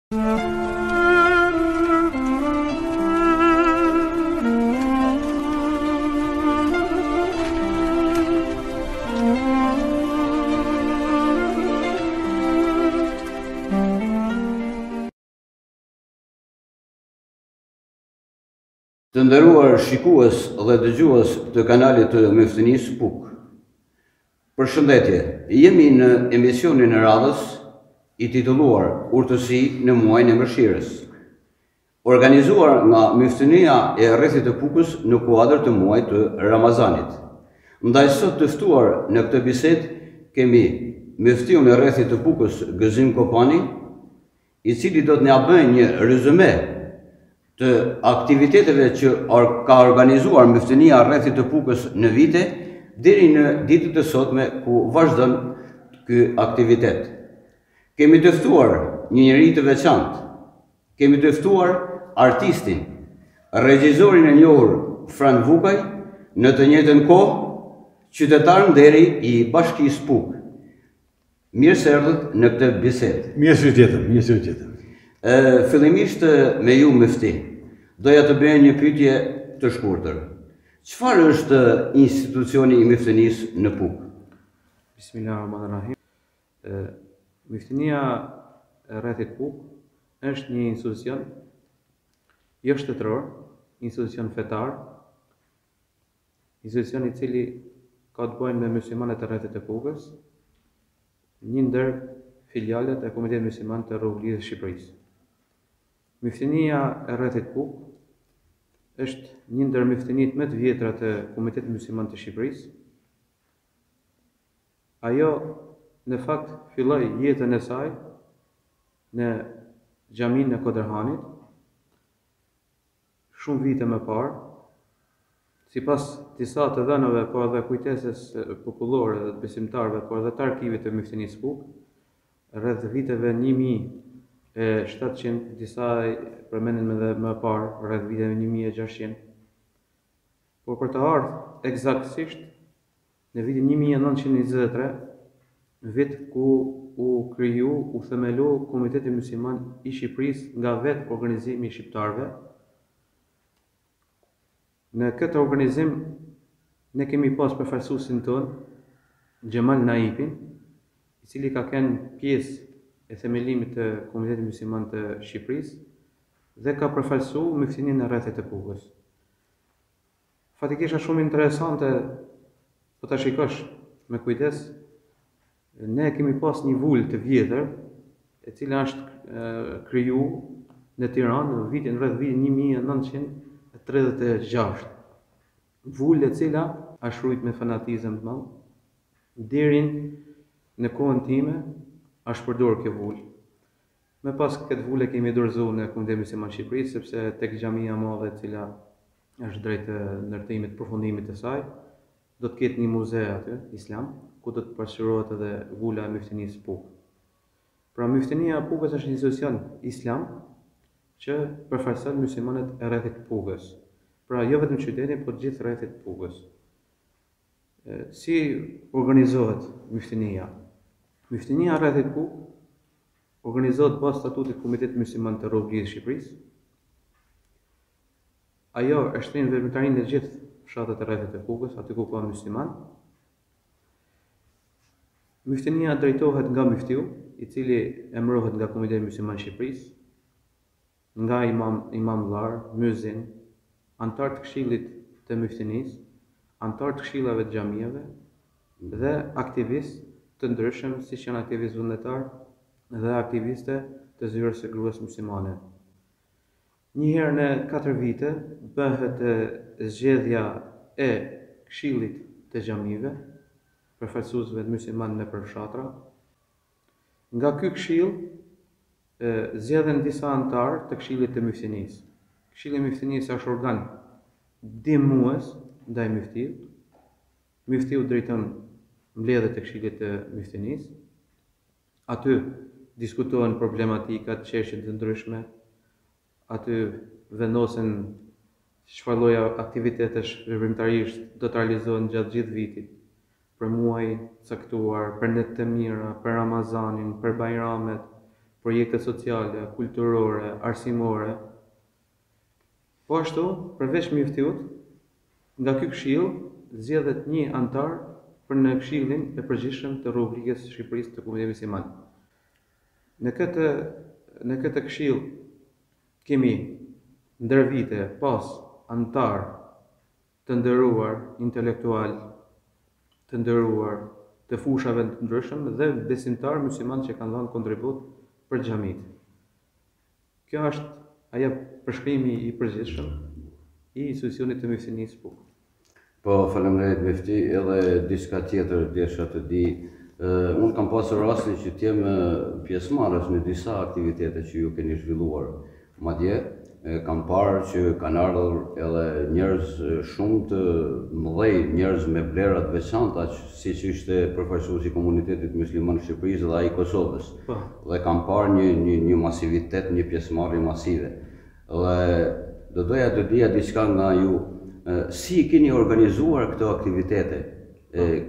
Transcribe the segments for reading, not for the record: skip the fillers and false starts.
Të nderuar shikues dhe dëgjues të kanalit të Mjoftinisë PUK. Përshëndetje, jemi në emisionin e radhës i titulluar Urtësi në muajin e Mëshirës, organizuar nga Mjoftinia e Rrethit të PUK-s në kuadër të muajit të Ramazanit. Ndaj sot të ftuar në këtë bisedë kemi Mjoftion e Rrethit të PUK-s Gëzim Kopani, i cili do të na bëjë një rezume të aktiviteteve që ka organizuar Mjoftinia e Rrethit të PUK-s në vite deri në ditët e sotme ku vazhdon ky aktivitet. Kemi të ftuar një njerëz të veçantë. Kemi të ftuar artistin, regjisorin e njohur Fran Vukaj, në të njëjtën kohë qytetar nderi i Bashkisë PUK. Mirë se erdhët në këtë bisedë. Mirë se u gjetëm. Fillimisht me ju Mufti, doja të bëj një pyetje të shkurtër. Çfarë është institucioni i Mjoftinisë në PUK? Bismillahirrahmanirrahim. Mjoftinia e Rrethit PUK është një institucion jo shtetëror, institucion fetar, institucion i cili ka të bëjë me muslimanët e Rrethit të PUK-s, një ndër filialet e Komunitetit Musliman të Republikës së Shqipërisë. Mjoftinia e Rrethit PUK është një ndër mjoftinit më të vjetra të Komunitetit Musliman të Shqipërisë. Ajo në fakt filloi jetën e saj në xhaminë e Kodrhanit shumë vite më parë, sipas disa të dhënave, por edhe kujtesës popullore dhe të besimtarëve, por edhe të arkivit të Mjoftinisë PUK, rreth viteve 1700, disa përmenden edhe më parë, rreth viteve 1600. Por për të ardhur eksaktësisht në vitin 1923, vit ku u kriju, u themelu Komiteti Musliman i Shqipërisë nga vetë organizimi i shqiptarëve. Në këtë organizim ne kemi pas përfaqësuesin ton, Xhemal Naipin, i cili ka qenë pjesë e themelimit të Komunitetit Musliman të Shqipërisë dhe ka përfaqësuar Mjoftininë e Rrethit të PUK-s. Fatikisht është shumë interesante, po ta shikosh me kujdes, ne kemi pas një vulë të vjetër, e cila është kriju në Tiranë në rreth vitin 1936. Vulë e cila është rujt me fanatizëm të madh, deri në kohën time është përdorur kjo vulë. Me pas këtë vulë kemi dorëzuar në Komunitetin Musliman të Shqipërisë, sepse tek xhamia e madhe e cila është drejt ndërtimit, përfundimit të saj, do të ketë një muze aty, islam, ku do të pasqyrohet edhe vula e Mjoftinisë PUK. Pra Mjoftinia e PUK-s është një institucion islam që përfaqëson muslimanët e Rrethit PUK-s. Pra jo vetëm qytetin, por gjithë Rrethit PUK-s. Si organizohet Mjoftinia? Mjoftinia e Rrethit PUK organizohet pas statutit Komitetit Musliman të Republikës së Shqipërisë. Ajo e shtrin veprimtarinë e gjithë fshatet e Rrethit të PUK-s, aty ku ka musliman. Mjoftinia drejtohet nga mjoftiu, i cili emërohet nga Komiteti Musliman i Shqipërisë, nga imam llar, myezin, antar të këshillit të Mjoftinisë, antar të këshillave të xhamive dhe aktivistë të ndryshëm, siç janë aktivistë vullnetar dhe aktiviste të zyrës së gruas muslimane. Një herë në 4 vite bëhet zgjedhja e këshillit të xhamive, përfaqësuesve të muslimanë në përfshatra. Nga ky këshill zgjedhen disa antar të këshillit të Mjoftinisë. Këshilli i Mjoftinisë është organ ndihmues ndaj mjoftit. Mjoftiu drejton mbledhjet e këshillit të Mjoftinisë. Aty diskutohen problematikat, çështje të ndryshme. Aty vendosen çfarë lloj aktivitetesh veprimtarisht do të realizohen gjatë gjithë vitit, për muaj caktuar, për net të mira, për Ramazanin, për Bajramet, projekte sociale, kulturore, arsimore. Po ashtu, përveç miftiut, nga ky këshill zgjedhet një antar për në këshillin e përgjithshëm të rubrikës së Shqipërisë të Komunitetit Musliman. Në këtë këshill kemi ndër vite pas antar të nderuar, intelektual, të nderuar, të fushave të ndryshëm dhe besimtar musliman që kanë dhënë kontribut për xhamit. Kjo është ajo përshkrimi i përgjithshëm i institucionit të Miftinisë PUK. Po, faleminderit Mifti, edhe diçka tjetër desha të di. Unë kam pasur rastin që t'jem pjesëmarrës në disa aktivitete që ju keni zhvilluar. Madje kam parë që kanë ardhur edhe njerëz shumë të mëdhej, njerëz me vlera të veçanta, siç ishte përfaqësuesi i komunitetit musliman të Shqipërisë dhe ai i Kosovës. Dhe kam parë një masivitet, një pjesëmarrje masive. Dhe do doja të dija diçka nga ju, si keni organizuar këto aktivitete?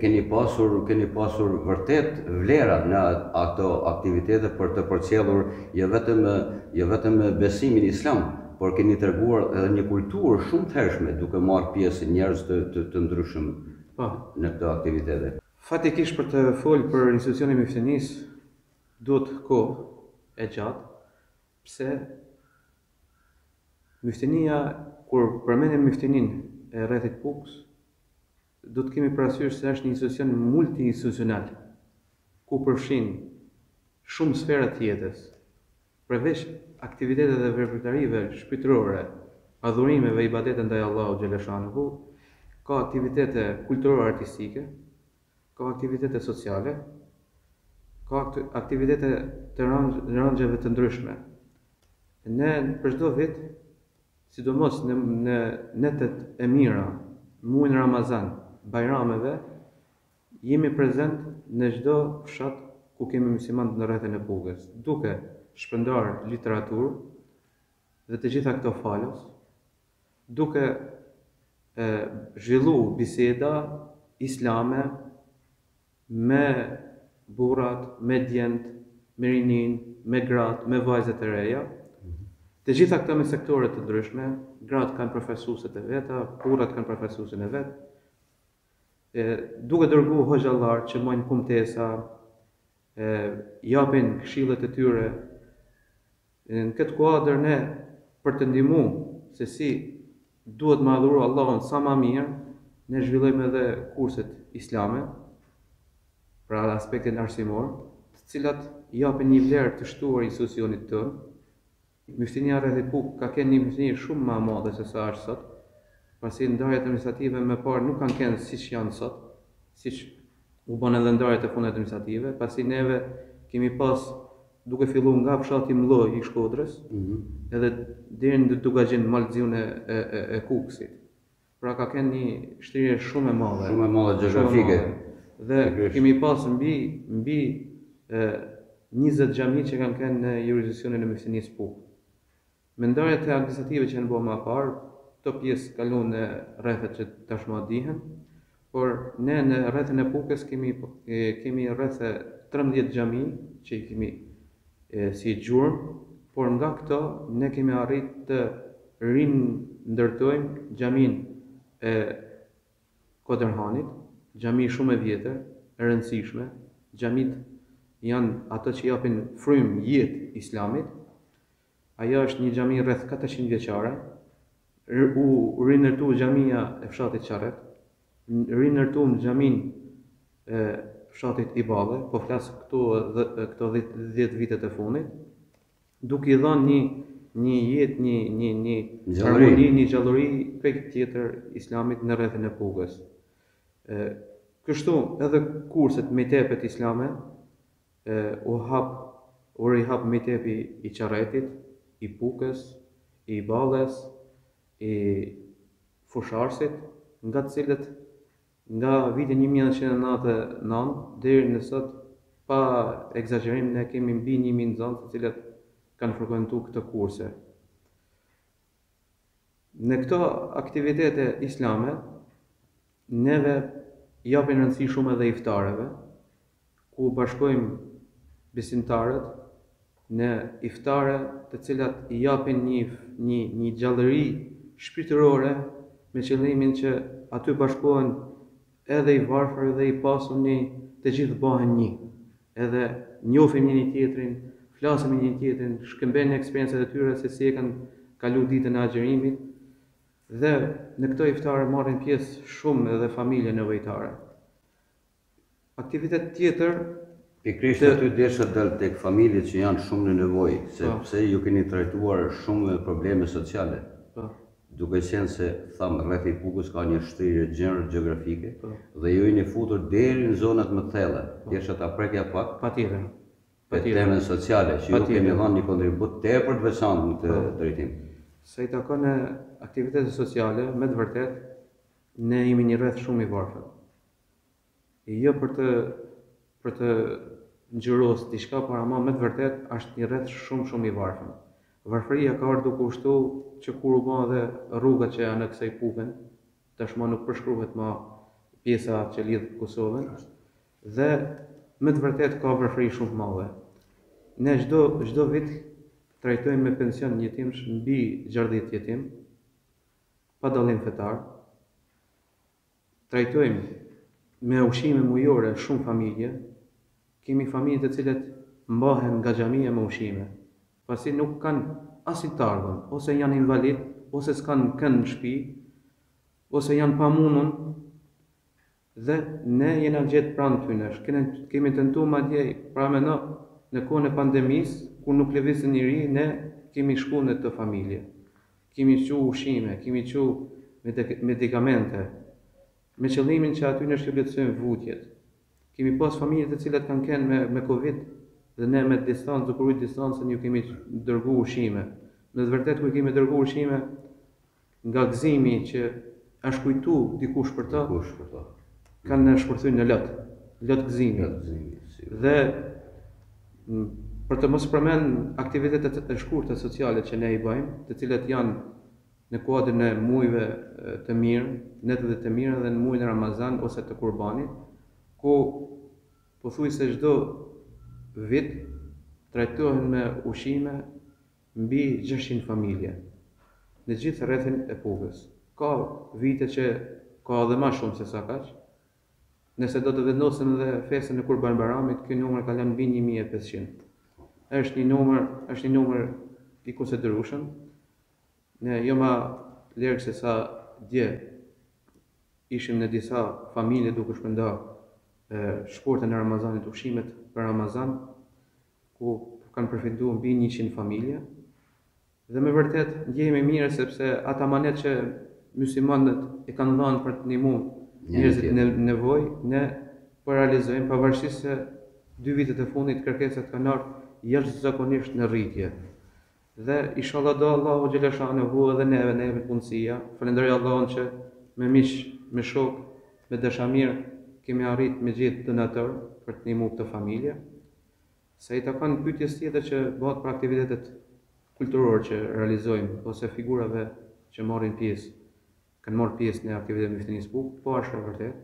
Keni pasur vërtet vlera në ato aktivitete për të përcjellur jo vetëm besimin islam, por keni treguar edhe një kulturë shumë të hershme duke marrë pjesë njerëz të ndryshëm në këto aktivitete. Fatikisht për të folë për institucionin e Miftinisë duhet kohë e gjatë, pse Miftinia, kur përmendim Miftinin e rrethit PUK-s, do të kemi parasysh se është një institucion multi-institucional, ku përfshin shumë sfera të jetës, përveç aktiviteteve dhe veprimtarive shpirtërore, adhurimeve, ibadete ndaj Allahut xhaleshanuhu, ka aktivitete kulturore artistike, ka aktivitete sociale, ka aktivitete të rangjeve të ndryshme. Ne për çdo vit, sidomos në netet e mira, muajin Ramazan, bajrameve, jemi prezent në çdo fshat ku kemi musliman në rrethin e PUK-s, duke shpërndar literaturë dhe të gjitha këto falos, duke zhvillu biseda islame me burrat, me djent, me rinin, me gratë, me vajzat e reja. Të gjitha këto me sektore të ndryshme, gratë kanë përfaqësueset e veta, burrat kanë përfaqësuesin e vet. Duke dërgu hoxhallar që mojnë kumtesa, japin këshillet e tyre. Në këtë kuadër ne, për të ndihmu se si duhet me adhuru Allahun sa ma mirë, ne zhvillojmë edhe kurset islame, pra aspektin arsimor, të cilat japin një vlerë të shtuar institucionit tënë. Miftinia rrethit PUK ka qenë një miftini shumë më e madhe se sa është sot, pasi ndarjet administrative më parë nuk kanë qenë siç janë sot, siç u bën edhe ndarjet e fundit administrative, pasi neve kemi pas duke filluar nga fshati Mlloj i Shkodrës, edhe deri në Dugaxhin, Mallxiun e Kukësit. Pra ka qenë një shtirje shumë e madhe. Shumë e madhe gjeografike. Dhe kemi pas mbi 20 xhami që kanë qenë në jurisdiksionin e Miftinisë PUK. Me ndarjet e administrative që janë bërë më parë, këto pjesë kalon në rrethet që tashmë dihen, por ne në rrethin e PUK-s kemi rreth 13 xhami që i kemi si gjurmë, por nga këto ne kemi arritë të rindërtojmë xhamin e Kodërhanit, xhami shumë e vjetër, e rëndësishme. Xhamit janë ato që japin frymë jetë islamit. Ajo është një xhami rreth 400 vjeçare. U rinërtu xhamia e fshatit Çarret, rinërtuam xhamin e fshatit Iballe, po flas këto 10 vitet e fundit, duke i dhënë një jetë, një harmoni, një gjallëri krejt tjetër islamit në rrethin e PUK-s. Kështu edhe kurset mejtepet islame u rihap mejtepi i Çarretit, i PUK-s, i Iballes, i Fusharsit, nga të cilët nga vitin 1999 deri në sot, pa egzagerim, ne kemi mbi 1000 nxënës të cilët kanë frekuentuar këto kurse. Në këto aktivitete islame, neve japim rëndësi shumë edhe iftareve, ku bashkojmë besimtarët në iftare të cilat i japin një gjallëri shpirtërore me qëllimin që aty bashkohen edhe i varfër dhe i pasuni të gjithë bëhen një. Edhe njohim një tjetrin, flasim me një tjetrin, shkëmbejnë eksperiencat e tyre se si e kanë kalu ditën e agjerimit dhe në këto iftare marrin pjesë shumë edhe familje nevojtare. Aktivitet tjetër Pikrisht aty desha dal tek familjet që janë shumë në nevojë, sepse ju keni trajtuar shumë probleme sociale. Duke qenë se thamë rreth i Pukës ka një shtrirje gjeografike dhe ju jeni futur deri në zonat më thella. Desha ta prekja pak. Patjetër. Temën sociale, që ju keni dhënë një kontribut tepër të veçantë në këtë drejtim. Se i takon aktivitetet sociale, me të vërtet, ne jemi një rreth shumë i varfër. Jo për të ngjyros diçka, por ama me të vërtet është një rreth shumë i varfër. Varfëria ka ardhur duke ushtu që kur u bën dhe rrugat që janë në kësaj Pukën, tashmë nuk përshkruhet më pjesa që lidh Kosovën dhe me të vërtet ka varfëri shumë të madhe. Ne çdo vit trajtojmë me pension jetimsh mbi 60 jetim, pa dallim fetar. Trajtojmë me ushqime mujore shumë familje. Kemi familje të cilet mbahen nga xhamia me ushqime, pasi nuk kanë asnjë të ardhmë, ose janë invalid, ose s'kanë kënd në shtëpi, ose janë pamundur. Dhe ne jena gjetë pranë tyne. Kemi tentuar madje pra në kohën e pandemisë, kur nuk lëvizte njëri, ne kemi shkuar në të familje. Kemi çu ushqime, kemi çu medikamente, me qëllimin që aty në shqyrtësojmë vujtjet. Kemi pas familje të cilat kanë qenë me Covid dhe ne me distancë, duke ruajtur distancën, ju kemi dërguar ushqime. Në të vërtetë kur kemi dërguar ushqime, nga gëzimi që është kujtu dikush për to, kanë shpërthyer në lot gëzimi. Dhe për të mos përmend aktivitetet e shkurtë sociale që ne i bëjmë, të cilat janë në kuadrin e muajve të mirë, netëve të mirë dhe në muajin e Ramazan ose të Kurbanit, ku pothuajse çdo vit trajtohen me ushqime mbi 600 familje në gjithë rrethin e Pukës. Ka vite që ka edhe më shumë se sa kaq. Nëse do të vendosim edhe festën e Kurban Bayramit, ky numër ka lënë mbi 1500. Është një numër i konsiderueshëm. Ne jo më larg se sa dje ishim në disa familje duke shpërndar shkurtën e Ramazanit, ushqimet për Ramazan, ku kanë përfituar mbi 100 familje. Dhe me vërtet ndjehemi mirë sepse ata manet që muslimanët e kanë dhënë për të ndihmuar njerëzit në nevojë, ne po realizojmë pavarësisht se 2 vitet e fundit kërkesat kanë ardhur jashtëzakonisht në rritje. Dhe inshallah do Allahu xhaleshanehu edhe neve punësia. Falenderoj Allahun që me miq, me shok, me dashamir kemi arrit me gjithë donator për të ndihmuar këtë familje. Se i takon pyetjes tjetër që bëhet për aktivitetet kulturore që realizojmë ose figurave që kanë marrë pjesë në aktivitetet e Myftënisë Pukë, po është e vërtet.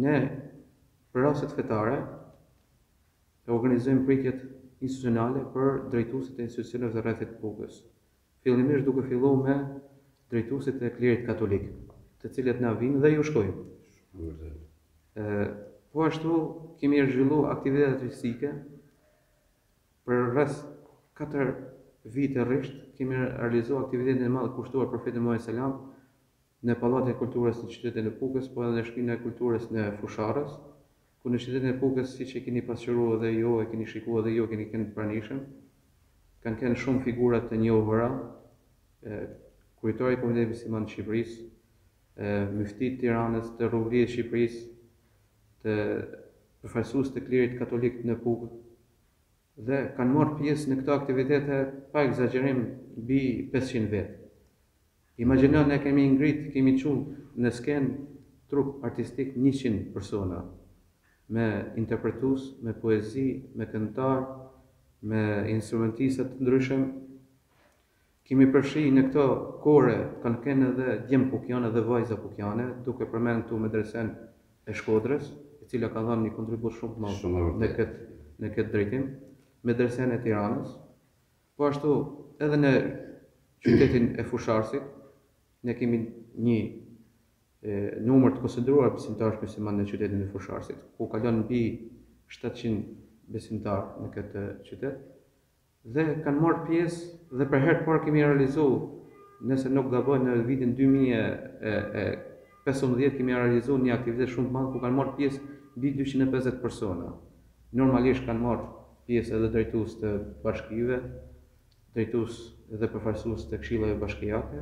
Ne për rastet fetare organizojmë pritjet institucionale për drejtuesit e institucioneve të rrethit të Pukës. Fillimisht duke filluar me drejtuesit e klerit katolik, të cilët na vinë dhe ju shkojnë. Po ashtu kemi zhvilluar aktivitete artistike për rreth 4 vite rresht. Kemi realizuar aktivitetin e madh kushtuar Profetit Muhammed sallam në Pallatin e Kulturës në qytetin e Pukës, po edhe në Shtëpinë e Kulturës në Fusharës, ku në qytetin e Pukës, siç e keni pasqyruar edhe ju, e keni shikuar edhe ju, keni qenë pranishëm, kanë qenë shumë figura të njohura, kryetori i Kombitetit Musliman të Shqipërisë, Muftit Tiranës, të Rrugërisë së Shqipërisë, të përfaqësues të klerit katolik në Pukë, dhe kanë marrë pjesë në këto aktivitete pa egzagerim mbi 500 vetë. Imagjino ne kemi ngrit, kemi qenë në skenë trup artistik 100 persona, me interpretues, me poezi, me këngëtar, me instrumentistë të ndryshëm. Kemi përfshi në këto kore kanë qenë edhe djem pukjane dhe vajza pukjane, duke përmendur këtu medresen e Shkodrës, e cila ka dhënë një kontribut shumë të madh në këtë drejtim. medresen e Tiranës, po ashtu edhe në qytetin e Fusharësit, ne kemi një numër të konsideruar besimtarësh musliman në qytetin e Fusharësit, ku kalon mbi 700 besimtarë në këtë qytet, dhe kanë marrë pjesë dhe për herë të parë kemi realizuar, nëse nuk gaboj, në vitin 2015 kemi realizuar një aktivitet shumë të madh ku kanë marrë pjesë mbi 250 persona. Normalisht kanë marrë pjesë edhe drejtues të bashkive, drejtues dhe përfaqësues të këshillave bashkiake,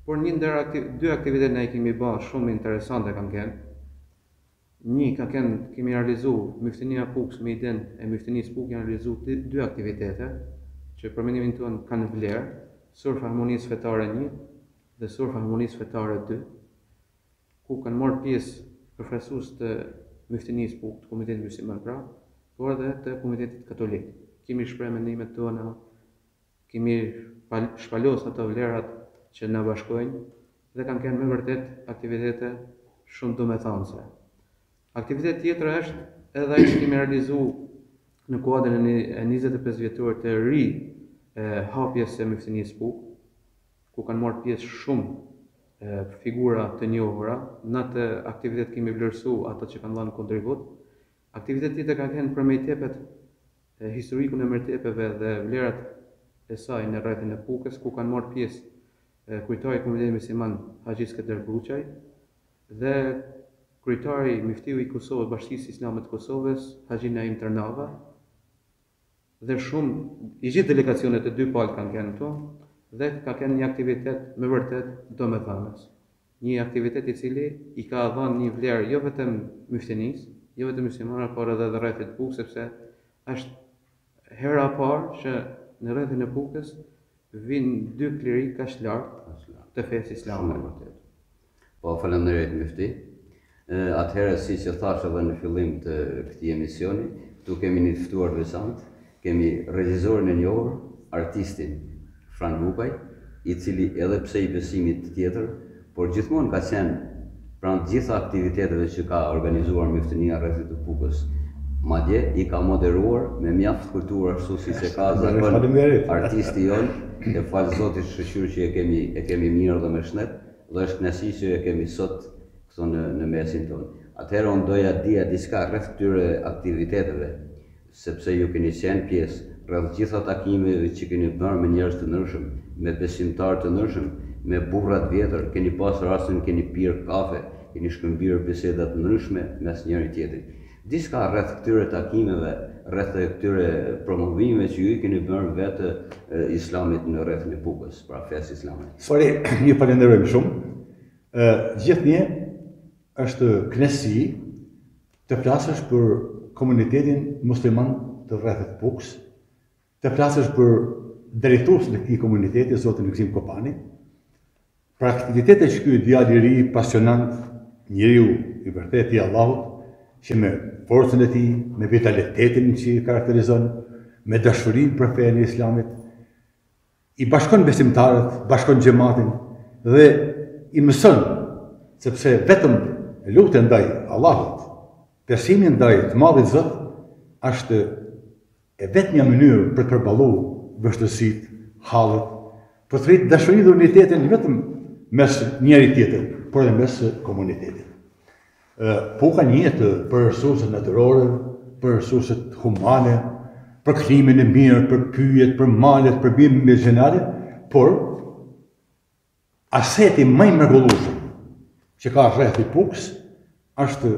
por një ndër dy aktivitete ne i kemi bërë shumë interesante kanë qenë. Një kemi realizuar Myftinia Puks me idenë e Myftinisë Puk janë realizuar dy aktivitete që për mendimin tonë kanë vlerë, Surf Harmonisë Fetare 1 dhe Surf Harmonisë Fetare 2, ku kanë marrë pjesë përfaqësues të Myftinisë Puk, të Komitetit Musliman pra, por edhe të Komitetit Katolik. Kemi shprehë mendimet tona, kemi shpalos ato vlerat që na bashkojnë dhe kanë qenë me vërtet aktivitete shumë domethënëse. Aktivitet tjetër është edhe ai që kemi realizuar në kuadrin e 25 vjetor të ri hapjes së Myftinisë Puk, ku kanë marrë pjesë shumë figura të njohura. Në atë aktivitet kemi vlerësuar ato që kanë dhënë kontribut. Aktivitet tjetër ka qenë për mejtepet, historikun e mejtepeve dhe vlerat e saj në rrethin e Pukës, ku kanë marrë pjesë kryetari i Komitetit Musliman Haxhi Skënder Bruçaj dhe kryetari Miftiu i Kosovës, Bashkisë Islame të Kosovës, Haxhi Naim Tërnava, dhe shumë i gjithë delegacionet e dy palë kanë qenë këtu dhe ka qenë një aktivitet me vërtet domethënës. Një aktivitet i cili i ka dhënë një vlerë jo vetëm Myftinisë, jo vetëm muslimanëve, por edhe rrethit Pukës, sepse është hera e parë që në rrethin e Pukës vinë dy kliri kaq lartë të fesë islame. Po, faleminderit Myfti. Atëherë, siç e thash edhe në fillim të këtij emisioni, këtu kemi një ftuar veçantë, kemi regjisorin e njohur, artistin Fran Lukaj, i cili edhe pse i besimit tjetër, por gjithmonë ka qenë pranë të gjitha aktiviteteve që ka organizuar Myftinia rreth të Pukës. Madje i ka moderuar me mjaft kulturë ashtu siç e ka zakon artisti jon, e falë Zotit shqyr që e kemi mirë dhe me shnet, dhe është kënaqësi që e kemi sot këtu në mesin tonë. Atëherë unë doja dija diçka rreth këtyre aktiviteteve, sepse ju keni qenë pjesë rreth gjitha takimeve që keni bërë me njerëz të ndryshëm, me besimtarë të ndryshëm, me burra të vjetër, keni pasur rastin keni pirë kafe, keni shkëmbyer biseda të ndryshme mes njëri tjetrit. Diçka rreth këtyre takimeve, rreth këtyre promovimeve që ju i keni bërë vetë islamit në rrethin e Pukës, pra fesë islame. Fare, ju falenderojmë shumë. Gjithnjë është kënaqësi të flasësh për komunitetin musliman të rrethit Pukës, të flasësh për drejtuesin e këtij komuniteti, zotin Gzim Kopani, për aktivitetet që ky djalë i ri, pasionant, njeriu i vërtetë i Allahut, që me forcën e tij, me vitalitetin që i karakterizon, me dashurinë për fenë e Islamit, i bashkon besimtarët, bashkon xhamatin dhe i mëson, sepse vetëm lutja ndaj Allahut, besimi ndaj të Madhit Zot, është e vetmja mënyrë për të përballuar vështirësitë, hallet, për të rritur dashurinë dhe unitetin vetëm mes njëri tjetrit, por edhe mes komunitetit. Puka njihet për resurset natyrore, për resurset humane, për klimin e mirë, për pyjet, për malet, për bimin me gjenare, por aseti më i mrekullueshëm që ka rreth i Pukës është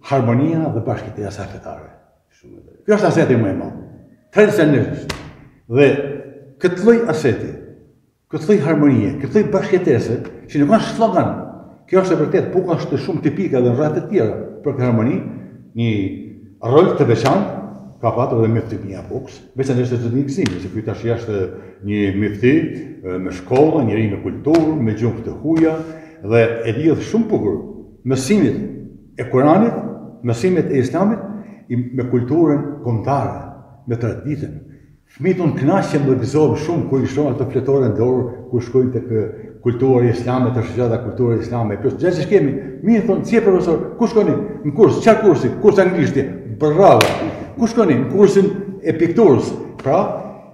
harmonia dhe bashkëtia e saj fetare. Kjo është aseti më i madh. Tradicionalisht. Dhe këtë lloj aseti, këtë lloj harmonie, këtë lloj bashkëtese, që nuk është slogan. Kjo është e vërtet, Puka është shumë tipike edhe në rrethet tjera për këtë harmoni, një rol të veçantë ka patur edhe Myftinia Pukës, veçanërisht të Zotit Gzimi, se ky tash është një myfti me shkollë, njëri me kulturë, me gjuhë të huaja dhe e lidh shumë bukur mësimit e Kuranit, mësimit e Islamit me kulturën kombëtare, me traditën. Fëmijët unë kënaqen dhe gëzohen shumë kur i shohin ato fletore në dorë, kur shkojnë tek kultura islame, të shoqata kultura islame. Pyet, "Gjë kemi?" Mirë, thonë, "Si profesor, ku shkoni?" "Në kurs, çfarë kursi?" "Kurs anglishti." "Bravo." Ku shkonin? Në kursin e pikturës. Pra,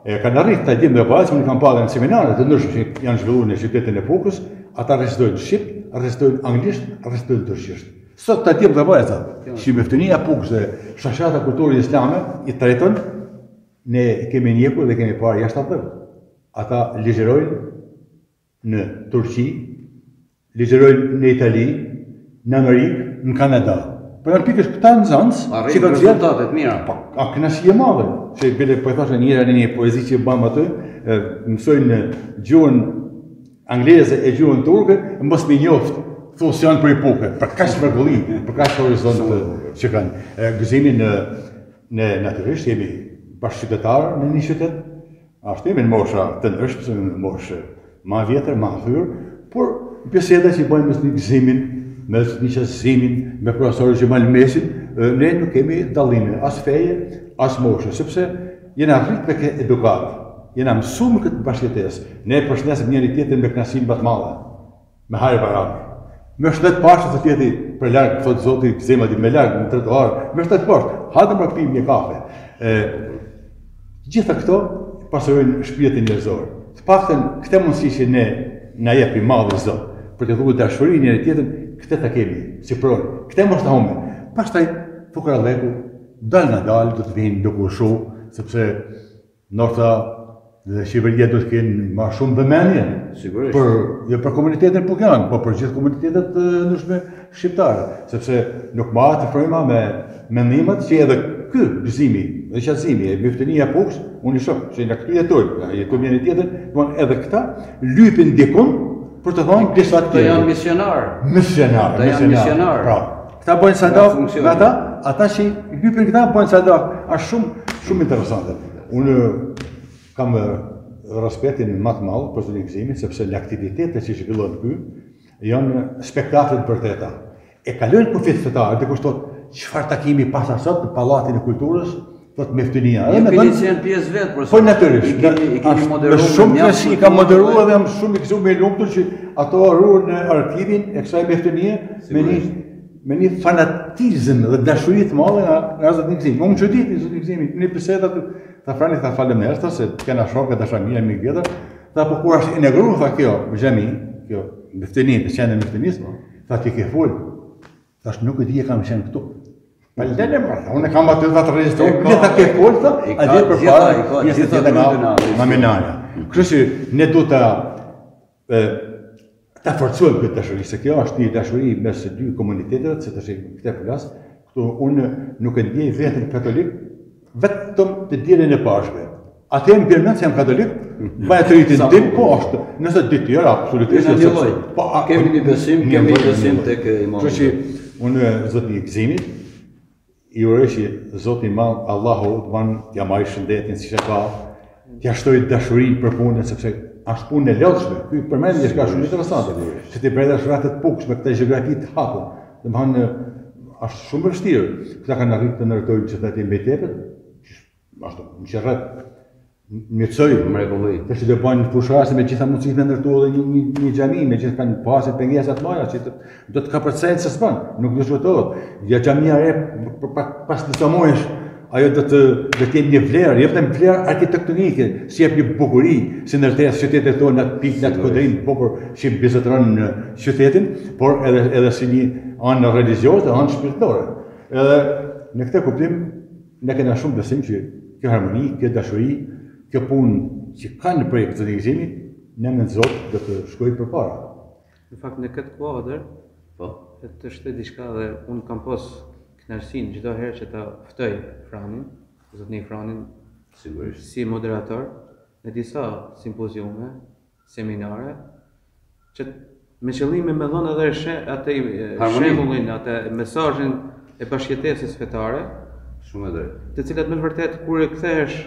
kanë arritë ta dimë dhe pas, unë kam parë në seminare të ndryshme që janë zhvilluar në qytetin e Pukës, ata recitojnë shqip, recitojnë anglisht, recitojnë turqisht. Sot ta dimë dhe vajza, që Meftinia e Pukës dhe Shashata Kulturës Islame i trajton, ne kemi njekur dhe kemi parë jashtë atë. Ata ligjerojnë në Turqi, ligjerojnë në Itali, në Amerikë, në Kanada. Por janë pikësh këta nxënës që kanë rezultate të mira. A kënaqësi e madhe. Se bile po e thashë njëra në një poezi që bëm aty, mësojnë gjuhën angleze e gjuhën turke, mos më njoft thosë janë për epokë, për kaq mrekulli, për kaq horizont që kanë. Gëzimin në natyrisht jemi bashkëqytetarë në një qytet, ashtu jemi në mosha të ndryshme, në moshë më vjetër, më hyrë, por biseda që bëjmë mes një gëzimin, mes një qasësimin, me profesorë që malë mesin, ne nuk kemi dallime, as feje, as moshë, sepse jena rritë me këtë edukatë, jena mësumë këtë bashkëjetesë, ne përshëndesim njëri tjetrin me kënaqësi më të madhe, me hajër barake. Me shtet pashtë të tjeti për largë, thotë Zoti, gëzema di me largë në trotuar, me shtet pashtë, hajde më pim një kafe. Gjitha këto pasojnë shpirtin njerëzor. Të paktën këtë mundësi që ne na jep i madh Zot, për të dhuar dashuri njëri tjetrin, këtë ta kemi si pronë. Këtë mos ta humbim. Pastaj fukaralleku dal nga dal do të vinë duke u shoh, sepse nota dhe Shqipëria do të kenë më shumë vëmendje. Sigurisht. Për komunitetin pukian, po për gjithë komunitetet ndryshme shqiptare, sepse nuk mahet të frymëma me mendimet që edhe ky gëzimi, dhe qasimi e Meftinia e Pukës, unë i shoh që në këtu jetojmë njëri tjetrin, domthonë edhe këta lypin dikun për të thënë disa të janë misionar. Misionar. Pra, këta bëjnë sadak me ata që lypin këta bëjnë sadak, është shumë interesante. Unë kam respektin më të madh për zonë gëzimin, sepse në aktivitetet që zhvillohen këtu janë spektakle të vërteta. E kalojnë kufit fetar, dhe kushtot çfarë takimi pas sot në Pallatin e Kulturës, thotë Meftinia. Edhe me që janë pjesë vetë, por po natyrisht, i kemi moderuar. Shumë kënaqësi kam moderuar dhe jam shumë i gëzuar me lumtur që ato ruan në arkivin e kësaj Meftinie me një fanatizëm dhe dashuri të madhe nga zotë gëzimi. Unë çuditi zotë gëzimi, në biseda ta frani ta faleminderit se kena shokë dashamia me vjetër, tha po kur është inauguruar tha kjo xhami, kjo Meftinia, të qenë Meftinis, tha ti ke fol. Thash nuk e di e kam qenë këtu. Pa lënë më, unë kam aty ta regjistroj, ta ke fol tha, a di përpara, një të nga Menala. Kështu që ne duhet ta forcojmë këtë dashuri, se kjo është një dashuri mes dy komuniteteve, se tash këtë flas, këtu unë nuk e ndjej veten katolik, vetëm të dielën e pashme. Atë më përmend se jam katolik, vaje të rritin tim, po është, nëse di tjera, absolutisht. Po, kemi një besim tek Imam. Kështu që unë Zoti i gëzimit, i uroj që Zoti i Madh Allahu t'ja marrë shëndetin siç e ka, t'ja shtoj dashurinë për punën, sepse është punë e lodhshme. Ky përmend diçka shumë interesante. Se ti bëhesh rreth të Pukës me këtë gjeografi të hapur. Domthonë është shumë vështirë. Këta kanë arritur të ndërtojnë qytetin mbi tepët. Ashtu, më qerret. Mirësoj, mrekulli. Tash do bëjnë fushase me gjitha mundësitë me ndërtuar edhe një xhami, me gjithë kanë pasur pengesa të mëdha që do të kapërcejnë se s'bën, nuk do zhvetohet. Ja xhamia e pas disa muajsh, ajo do të ketë një vlerë, jepte një vlerë arkitektonike, si jep një bukuri, si ndërtesë qytetet tona atë pikë atë kodrin bukur që bizotron në qytetin, por edhe si një anë religjioze, anë shpirtërore. Edhe në këtë kuptim ne kemi shumë besim që kjo harmoni, kjo dashuri, kjo punë që kanë në projekt të gëzimit, ne me Zot do të shkojë përpara. Në fakt në këtë kuadër, të shtet diçka dhe unë kam pas kënaqësinë çdo herë që ta ftoj Franin, zotni Franin, sigurisht si moderator në disa simpoziume, seminare, që me qëllime me dhënë edhe atë shembullin, atë mesazhin e bashkëjetesës fetare, shumë e drejtë, të cilat me vërtet kur e kthehesh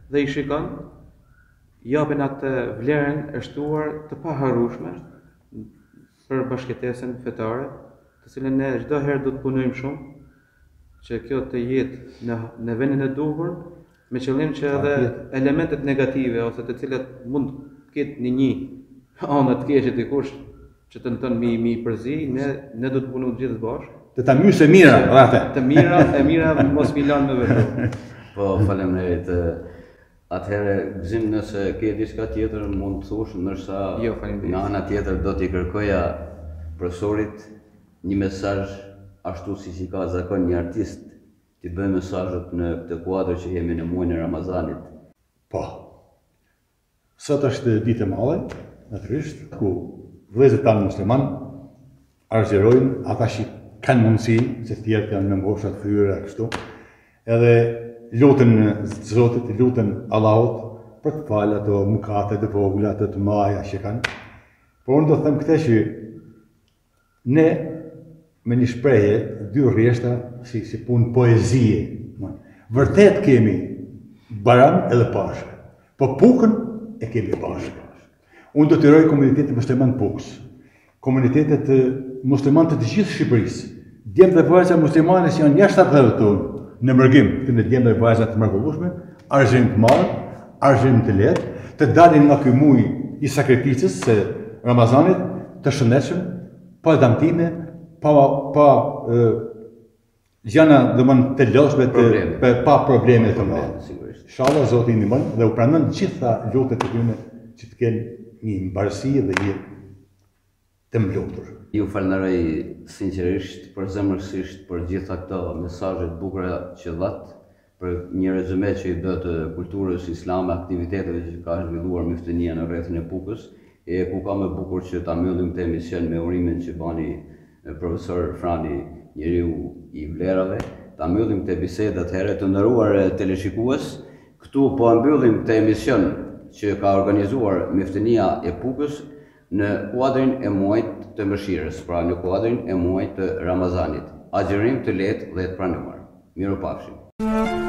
dhe i shikon, japin atë vlerën e shtuar të paharrueshme për bashkëjetesën fetare, të cilën ne çdo herë do të punojmë shumë që kjo të jetë në vendin e duhur, me qëllim që edhe elementet negative ose të cilat mund të ketë një anë të keqe dikush që tenton mi përzi, ne do të punojmë gjithë bashkë të ta myse mira, rrate. Të mira, e mira mos mi lanë me vepru. Po, faleminderit. Atëherë, Gzim, nëse ke diçka tjetër mund të thush, ndërsa Jo, faleminderit. nga ana tjetër do t'i kërkoja profesorit një mesazh ashtu siç i ka zakon një artist, t'i bëj mesazhet në këtë kuadër që jemi në muajin e Ramazanit. Po. Sot është ditë e madhe, natyrisht, ku vëllezërit tanë musliman arsjerojnë ata që kanë mundësi, se tjerët janë në mbosha të fyera kështu, edhe lutën Zotit, lutën Allahut për të falë ato mëkate të vogla, ato të mëdha që kanë. Por unë do të them këtë që ne me një shprehje, dy rrjeshta si punë poezie. Vërtet kemi Bayram edhe Pashkë, po Pukën e kemi bashkë. Unë do të rroj komunitetin musliman Pukës, komunitetet musliman të gjithë Shqipërisë, djemë dhe vajza muslimane që janë jashtë atë dhe tonë, në mërgim, këne djemë dhe vajza të mërgullushme, argjem të madh, argjem të lehtë, të dalin nga ky muaj i sakrificës së Ramazanit, të shëndetshëm, pa damtime, pa gjëra domethënë të lodhshme, pa probleme të mëdha. Inshallah Zoti i ndihmon dhe u pranon gjitha lutjet e tyre që të kenë një mbarësi dhe një të mblodhur. Ju falenderoj sinqerisht, përzemërsisht për gjitha këto mesazhe të bukura që dhat, për një rezume që i bë të kulturës islame, aktiviteteve që ka zhvilluar Myftënia në rrethin e Pukës, e ku ka më bukur që ta mbyllim këtë emision me urimin që bani profesor Frani, njeriu i vlerave, ta mbyllim këtë bisedë atëherë të nderuar teleshikues. Këtu po mbyllim këtë emision që ka organizuar Myftënia e Pukës në kuadrin e muajit të mëshirës, pra në kuadrin e muajit të Ramazanit. Agjerim të lehtë dhe të pranuar. Mirupafshim.